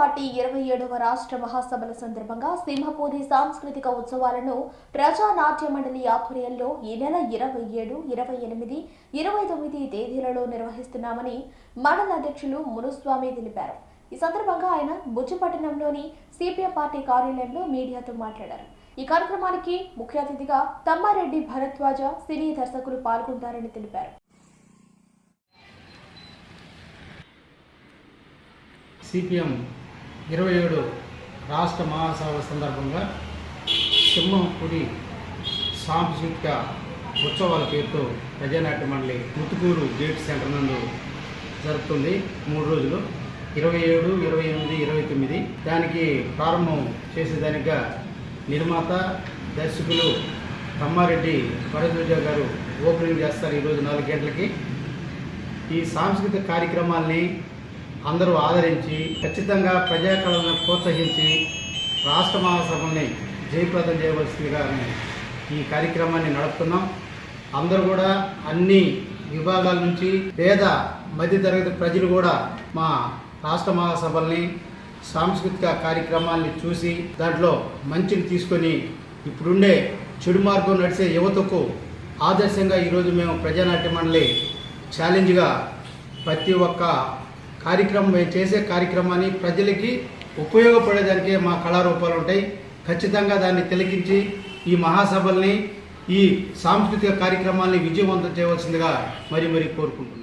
Party 27వ రాష్ట్ర మహాసభల సందర్భంగా సింహపూరి సాంస్కృతిక ఉత్సవాలను ప్రజా నాట్య మండలి ఆధ్వర్యంలో ఈ నెల 27, 28, 29 తేదీలలో నిర్వహిస్తున్నామని మండల అధ్యక్షులు మునుస్వామి తెలిపారు. ఈ సందర్భంగా ఆయన బుజ్జిపట్టణంలోని సిపిఎం పార్టీ కార్యాలయంలో మీడియాతో మాట్లాడారు. ఈ కార్యక్రమానికి ముఖ్య అతిథిగా తమ్మారెడ్డి భరద్వాజ సినీ దర్శకులు పాల్గొంటారని తెలిపారు. సిపిఎం 27 రాష్ట్ర మహాసభ సందర్భంగా సింహపూరి సాంస్కృతిక ఉత్సవాల పేరుతో ప్రజానాట్య మండలి ముత్తుకూరు గేట్ సెంటర్ నందు జరుగుతుంది. 3 రోజులు 27, 28, 29 దానికి ప్రారంభం చేసేదానిగా నిర్మాత దర్శకులు తమ్మారెడ్డి భరద్వాజ గారు ఓపెనింగ్ చేస్తారు. ఈరోజు 4 గంటలకి ఈ సాంస్కృతిక కార్యక్రమాల్ని అందరూ ఆదరించి ఖచ్చితంగా ప్రజాకళలను ప్రోత్సహించి రాష్ట్ర మహాసభల్ని జయప్రదం చేయవలసిందిగా ఈ కార్యక్రమాన్ని నడుపుతున్నాం. అందరూ కూడా అన్ని విభాగాల నుంచి పేద మధ్యతరగతి ప్రజలు కూడా మా రాష్ట్ర మహాసభల్ని సాంస్కృతిక కార్యక్రమాల్ని చూసి దాంట్లో మంచిని తీసుకొని ఇప్పుడుండే చెడు మార్గం నడిచే యువతకు ఆదర్శంగా ఈరోజు మేము ప్రజానాట్య మండలి ఛాలెంజ్గా ప్రతి ఒక్క కార్యక్రమం మేము చేసే కార్యక్రమాన్ని ప్రజలకి ఉపయోగపడేదానికే మా కళారూపాలు ఉంటాయి. ఖచ్చితంగా దాన్ని తిలకించి ఈ మహాసభల్ని ఈ సాంస్కృతిక కార్యక్రమాల్ని విజయవంతం చేయవలసిందిగా మరీ కోరుకుంటున్నాం.